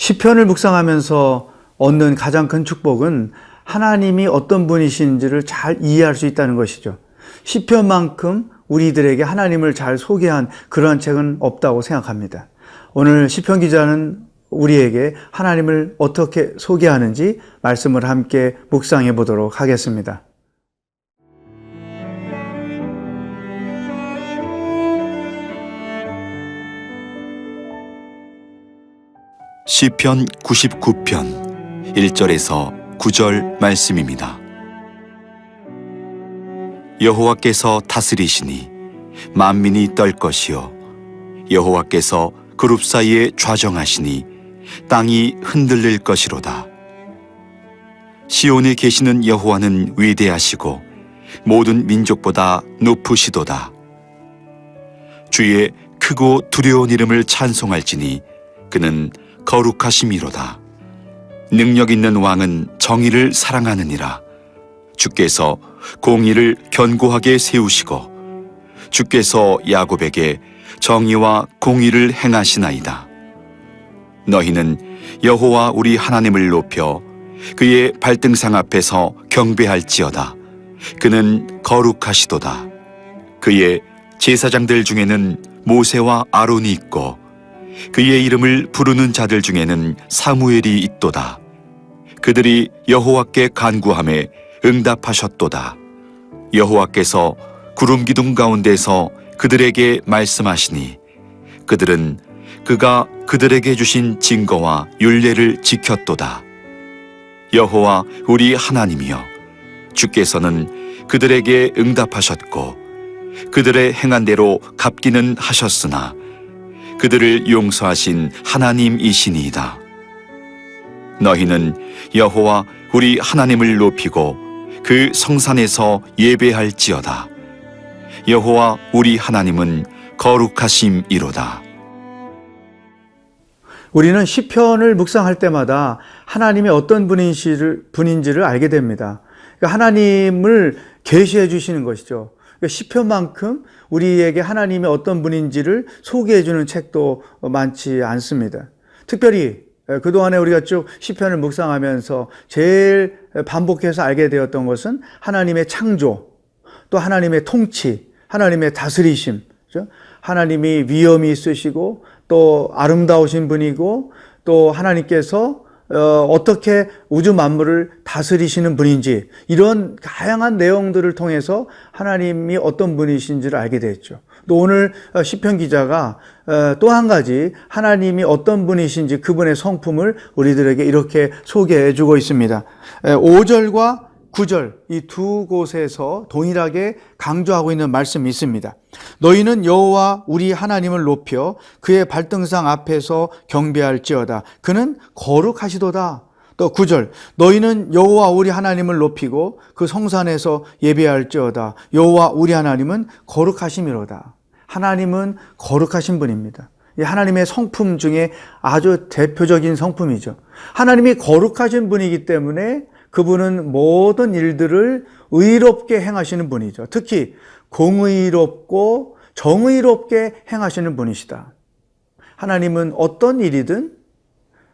시편을 묵상하면서 얻는 가장 큰 축복은 하나님이 어떤 분이신지를 잘 이해할 수 있다는 것이죠. 시편만큼 우리들에게 하나님을 잘 소개한 그러한 책은 없다고 생각합니다. 오늘 시편 기자는 우리에게 하나님을 어떻게 소개하는지 말씀을 함께 묵상해 보도록 하겠습니다. 시편 99편 1절에서 9절 말씀입니다. 여호와께서 다스리시니 만민이 떨 것이요 여호와께서 그룹 사이에 좌정하시니 땅이 흔들릴 것이로다. 시온에 계시는 여호와는 위대하시고 모든 민족보다 높으시도다. 주의 크고 두려운 이름을 찬송할지니 그는 거룩하심이로다. 능력 있는 왕은 정의를 사랑하느니라. 주께서 공의를 견고하게 세우시고 주께서 야곱에게 정의와 공의를 행하시나이다. 너희는 여호와 우리 하나님을 높여 그의 발등상 앞에서 경배할지어다. 그는 거룩하시도다. 그의 제사장들 중에는 모세와 아론이 있고 그의 이름을 부르는 자들 중에는 사무엘이 있도다. 그들이 여호와께 간구하매 응답하셨도다. 여호와께서 구름 기둥 가운데서 그들에게 말씀하시니 그들은 그가 그들에게 주신 증거와 율례를 지켰도다. 여호와 우리 하나님이여, 주께서는 그들에게 응답하셨고 그들의 행한 대로 갚기는 하셨으나 그들을 용서하신 하나님이시니이다. 너희는 여호와 우리 하나님을 높이고 그 성산에서 예배할지어다. 여호와 우리 하나님은 거룩하심이로다. 우리는 시편을 묵상할 때마다 하나님이 어떤 분인지를 알게 됩니다. 그러니까 하나님을 계시해 주시는 것이죠. 그러니까 시편만큼 우리에게 하나님이 어떤 분인지를 소개해 주는 책도 많지 않습니다. 특별히 그동안에 우리가 쭉 시편을 묵상하면서 제일 반복해서 알게 되었던 것은 하나님의 창조, 또 하나님의 통치, 하나님의 다스리심, 그렇죠? 하나님이 위엄이 있으시고 또 아름다우신 분이고 또 하나님께서 어떻게 우주 만물을 다스리시는 분인지, 이런 다양한 내용들을 통해서 하나님이 어떤 분이신지를 알게 됐죠. 또 오늘 시편 기자가 또 한 가지 하나님이 어떤 분이신지 그분의 성품을 우리들에게 이렇게 소개해 주고 있습니다. 5절과 9절 이 두 곳에서 동일하게 강조하고 있는 말씀이 있습니다. 너희는 여호와 우리 하나님을 높여 그의 발등상 앞에서 경배할지어다. 그는 거룩하시도다. 또 9절 너희는 여호와 우리 하나님을 높이고 그 성산에서 예배할지어다. 여호와 우리 하나님은 거룩하심이로다. 하나님은 거룩하신 분입니다. 이 하나님의 성품 중에 아주 대표적인 성품이죠. 하나님이 거룩하신 분이기 때문에 그분은 모든 일들을 의롭게 행하시는 분이죠. 특히 공의롭고 정의롭게 행하시는 분이시다. 하나님은 어떤 일이든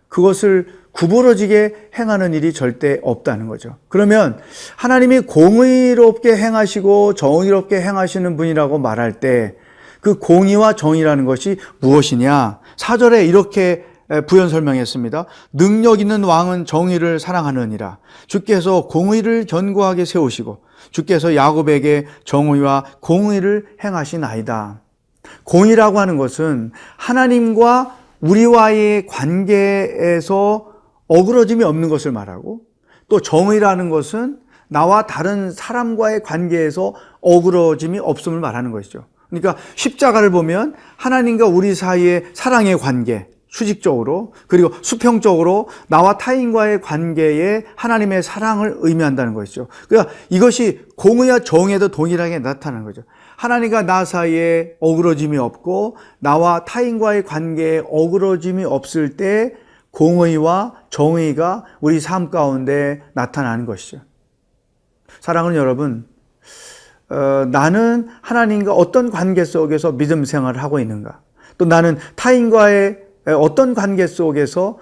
그것을 구부러지게 행하는 일이 절대 없다는 거죠. 그러면 하나님이 공의롭게 행하시고 정의롭게 행하시는 분이라고 말할 때 그 공의와 정의라는 것이 무엇이냐? 4절에 이렇게 부연 설명했습니다. 능력 있는 왕은 정의를 사랑하느니라. 주께서 공의를 견고하게 세우시고 주께서 야곱에게 정의와 공의를 행하시나이다. 공의라고 하는 것은 하나님과 우리와의 관계에서 어그러짐이 없는 것을 말하고, 또 정의라는 것은 나와 다른 사람과의 관계에서 어그러짐이 없음을 말하는 것이죠. 그러니까 십자가를 보면 하나님과 우리 사이의 사랑의 관계, 수직적으로, 그리고 수평적으로 나와 타인과의 관계에 하나님의 사랑을 의미한다는 것이죠. 그러니까 이것이 공의와 정의에도 동일하게 나타나는 거죠. 하나님과 나 사이에 어그러짐이 없고 나와 타인과의 관계에 어그러짐이 없을 때 공의와 정의가 우리 삶 가운데 나타나는 것이죠. 사랑하는 여러분, 나는 하나님과 어떤 관계 속에서 믿음 생활을 하고 있는가? 또 나는 타인과의 어떤 관계 속에서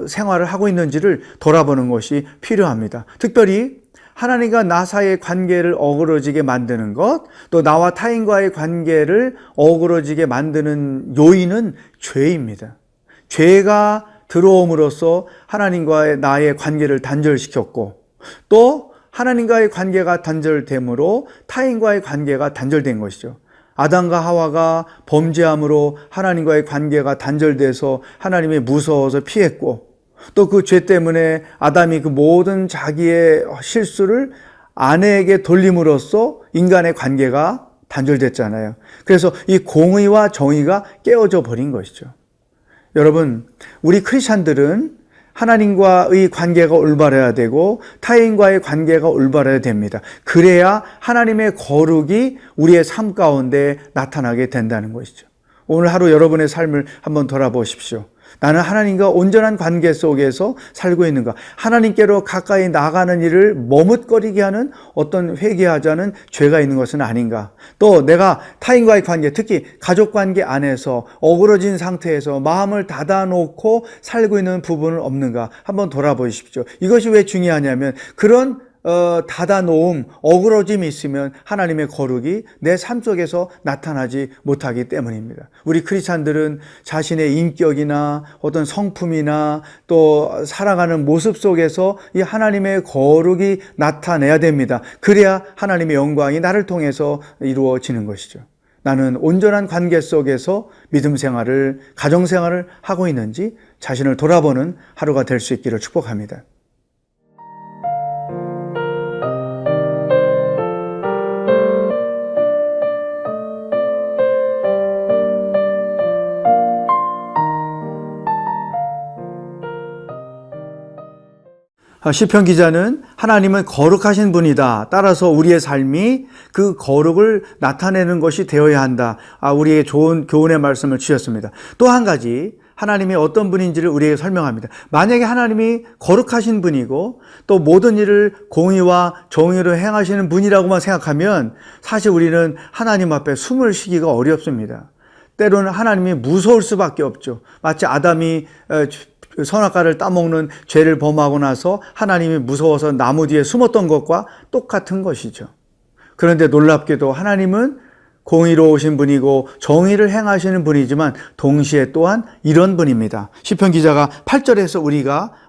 생활을 하고 있는지를 돌아보는 것이 필요합니다. 특별히 하나님과 나 사이의 관계를 어그러지게 만드는 것, 또 나와 타인과의 관계를 어그러지게 만드는 요인은 죄입니다. 죄가 들어옴으로써 하나님과의 나의 관계를 단절시켰고, 또 하나님과의 관계가 단절됨으로 타인과의 관계가 단절된 것이죠. 아담과 하와가 범죄함으로 하나님과의 관계가 단절돼서 하나님이 무서워서 피했고, 또 그 죄 때문에 아담이 그 모든 자기의 실수를 아내에게 돌림으로써 인간의 관계가 단절됐잖아요. 그래서 이 공의와 정의가 깨어져 버린 것이죠. 여러분, 우리 크리스찬들은 하나님과의 관계가 올바라야 되고 타인과의 관계가 올바라야 됩니다. 그래야 하나님의 거룩이 우리의 삶 가운데 나타나게 된다는 것이죠. 오늘 하루 여러분의 삶을 한번 돌아보십시오. 나는 하나님과 온전한 관계 속에서 살고 있는가? 하나님께로 가까이 나가는 일을 머뭇거리게 하는 어떤 회개하지 않은 죄가 있는 것은 아닌가? 또 내가 타인과의 관계, 특히 가족 관계 안에서 어그러진 상태에서 마음을 닫아놓고 살고 있는 부분은 없는가? 한번 돌아보십시오. 이것이 왜 중요하냐면 그런 닫아놓음, 어그러짐이 있으면 하나님의 거룩이 내 삶 속에서 나타나지 못하기 때문입니다. 우리 크리스찬들은 자신의 인격이나 어떤 성품이나 또 살아가는 모습 속에서 이 하나님의 거룩이 나타내야 됩니다. 그래야 하나님의 영광이 나를 통해서 이루어지는 것이죠. 나는 온전한 관계 속에서 믿음 생활을, 가정 생활을 하고 있는지 자신을 돌아보는 하루가 될 수 있기를 축복합니다. 시편 기자는 하나님은 거룩하신 분이다. 따라서 우리의 삶이 그 거룩을 나타내는 것이 되어야 한다. 우리에게 좋은 교훈의 말씀을 주셨습니다. 또 한 가지 하나님이 어떤 분인지를 우리에게 설명합니다. 만약에 하나님이 거룩하신 분이고 또 모든 일을 공의와 정의로 행하시는 분이라고만 생각하면 사실 우리는 하나님 앞에 숨을 쉬기가 어렵습니다. 때로는 하나님이 무서울 수밖에 없죠. 마치 아담이 선악과를 따먹는 죄를 범하고 나서 하나님이 무서워서 나무 뒤에 숨었던 것과 똑같은 것이죠. 그런데 놀랍게도 하나님은 공의로우신 분이고 정의를 행하시는 분이지만 동시에 또한 이런 분입니다. 시편 기자가 8절에서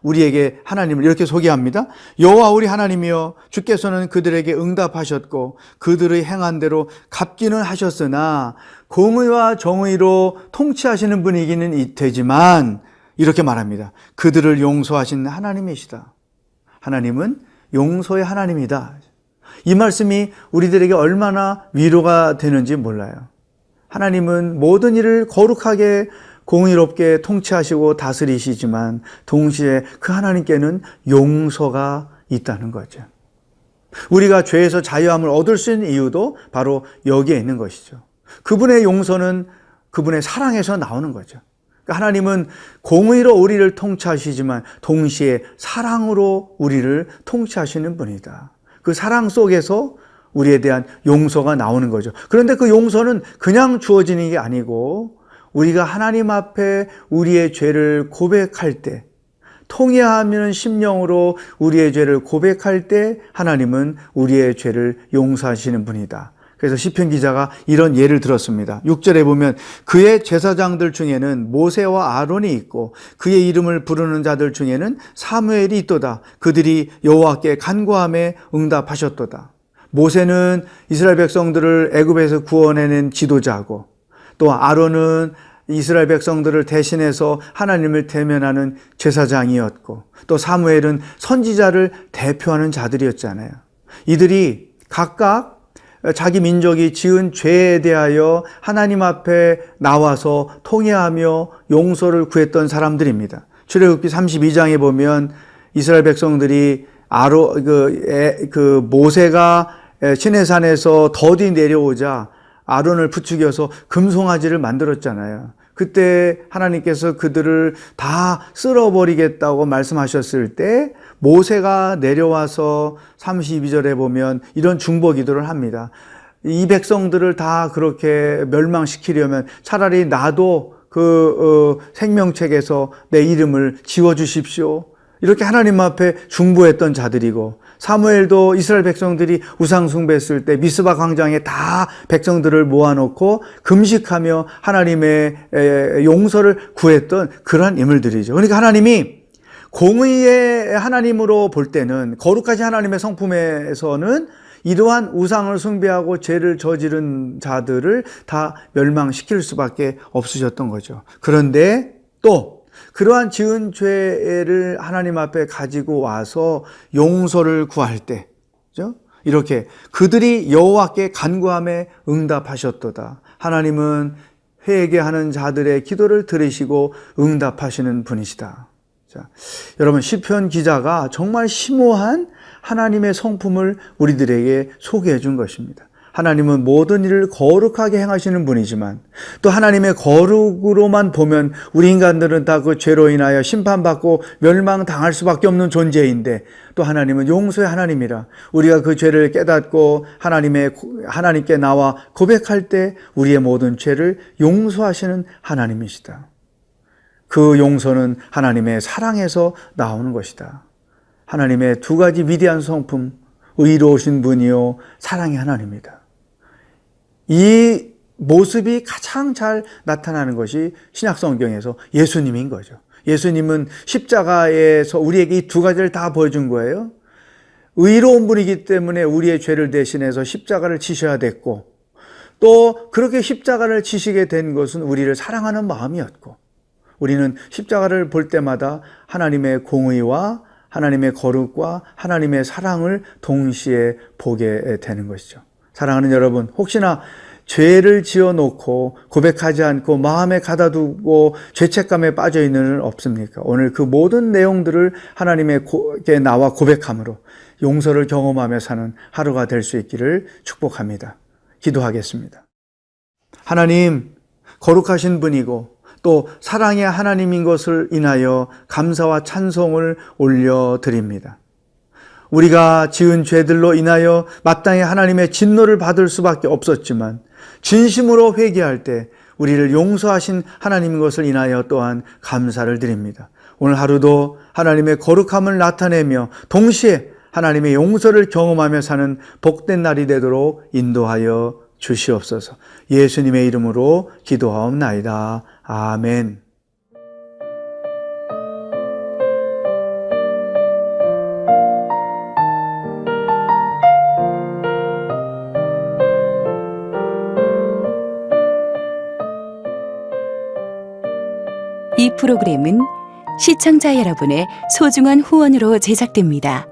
우리에게 하나님을 이렇게 소개합니다. 여호와 우리 하나님이여, 주께서는 그들에게 응답하셨고 그들의 행한 대로 갚기는 하셨으나 공의와 정의로 통치하시는 분이기는 되지만 이렇게 말합니다. 그들을 용서하신 하나님이시다. 하나님은 용서의 하나님이다. 이 말씀이 우리들에게 얼마나 위로가 되는지 몰라요. 하나님은 모든 일을 거룩하게 공의롭게 통치하시고 다스리시지만 동시에 그 하나님께는 용서가 있다는 거죠. 우리가 죄에서 자유함을 얻을 수 있는 이유도 바로 여기에 있는 것이죠. 그분의 용서는 그분의 사랑에서 나오는 거죠. 하나님은 공의로 우리를 통치하시지만 동시에 사랑으로 우리를 통치하시는 분이다. 그 사랑 속에서 우리에 대한 용서가 나오는 거죠. 그런데 그 용서는 그냥 주어지는 게 아니고 우리가 하나님 앞에 우리의 죄를 고백할 때, 통회하는 심령으로 우리의 죄를 고백할 때 하나님은 우리의 죄를 용서하시는 분이다. 그래서 시편 기자가 이런 예를 들었습니다. 6절에 보면 그의 제사장들 중에는 모세와 아론이 있고 그의 이름을 부르는 자들 중에는 사무엘이 있도다. 그들이 여호와께 간구함에 응답하셨도다. 모세는 이스라엘 백성들을 애굽에서 구원해낸 지도자고 또 아론은 이스라엘 백성들을 대신해서 하나님을 대면하는 제사장이었고 또 사무엘은 선지자를 대표하는 자들이었잖아요. 이들이 각각 자기 민족이 지은 죄에 대하여 하나님 앞에 나와서 통회하며 용서를 구했던 사람들입니다. 출애굽기 32장에 보면 이스라엘 백성들이 모세가 시내산에서 더디 내려오자 아론을 부추겨서 금송아지를 만들었잖아요. 그때 하나님께서 그들을 다 쓸어버리겠다고 말씀하셨을 때 모세가 내려와서 32절에 보면 이런 중보 기도를 합니다. 이 백성들을 다 그렇게 멸망시키려면 차라리 나도 생명책에서 내 이름을 지워주십시오. 이렇게 하나님 앞에 중보했던 자들이고, 사무엘도 이스라엘 백성들이 우상 숭배했을 때 미스바 광장에 다 백성들을 모아놓고 금식하며 하나님의 용서를 구했던 그러한 인물들이죠. 그러니까 하나님이 공의의 하나님으로 볼 때는, 거룩하신 하나님의 성품에서는 이러한 우상을 숭배하고 죄를 저지른 자들을 다 멸망시킬 수밖에 없으셨던 거죠. 그런데 또 그러한 지은 죄를 하나님 앞에 가지고 와서 용서를 구할 때, 그죠? 이렇게 그들이 여호와께 간구함에 응답하셨도다. 하나님은 회개하는 자들의 기도를 들으시고 응답하시는 분이시다. 자, 여러분, 시편 기자가 정말 심오한 하나님의 성품을 우리들에게 소개해 준 것입니다. 하나님은 모든 일을 거룩하게 행하시는 분이지만, 또 하나님의 거룩으로만 보면 우리 인간들은 다 그 죄로 인하여 심판받고 멸망당할 수밖에 없는 존재인데, 또 하나님은 용서의 하나님이라 우리가 그 죄를 깨닫고 하나님께 나와 고백할 때 우리의 모든 죄를 용서하시는 하나님이시다. 그 용서는 하나님의 사랑에서 나오는 것이다. 하나님의 두 가지 위대한 성품, 의로우신 분이요 사랑의 하나님이다. 이 모습이 가장 잘 나타나는 것이 신약성경에서 예수님인 거죠. 예수님은 십자가에서 우리에게 이 두 가지를 다 보여준 거예요. 의로운 분이기 때문에 우리의 죄를 대신해서 십자가를 지셔야 됐고, 또 그렇게 십자가를 지시게 된 것은 우리를 사랑하는 마음이었고, 우리는 십자가를 볼 때마다 하나님의 공의와 하나님의 거룩과 하나님의 사랑을 동시에 보게 되는 것이죠. 사랑하는 여러분, 혹시나 죄를 지어놓고 고백하지 않고 마음에 가다두고 죄책감에 빠져 있는 일 없습니까? 오늘 그 모든 내용들을 하나님께 나와 고백함으로 용서를 경험하며 사는 하루가 될 수 있기를 축복합니다. 기도하겠습니다. 하나님, 거룩하신 분이고 또 사랑의 하나님인 것을 인하여 감사와 찬송을 올려드립니다. 우리가 지은 죄들로 인하여 마땅히 하나님의 진노를 받을 수밖에 없었지만, 진심으로 회개할 때 우리를 용서하신 하나님인 것을 인하여 또한 감사를 드립니다. 오늘 하루도 하나님의 거룩함을 나타내며 동시에 하나님의 용서를 경험하며 사는 복된 날이 되도록 인도하여 주시옵소서. 예수님의 이름으로 기도하옵나이다. 아멘. 이 프로그램은 시청자 여러분의 소중한 후원으로 제작됩니다.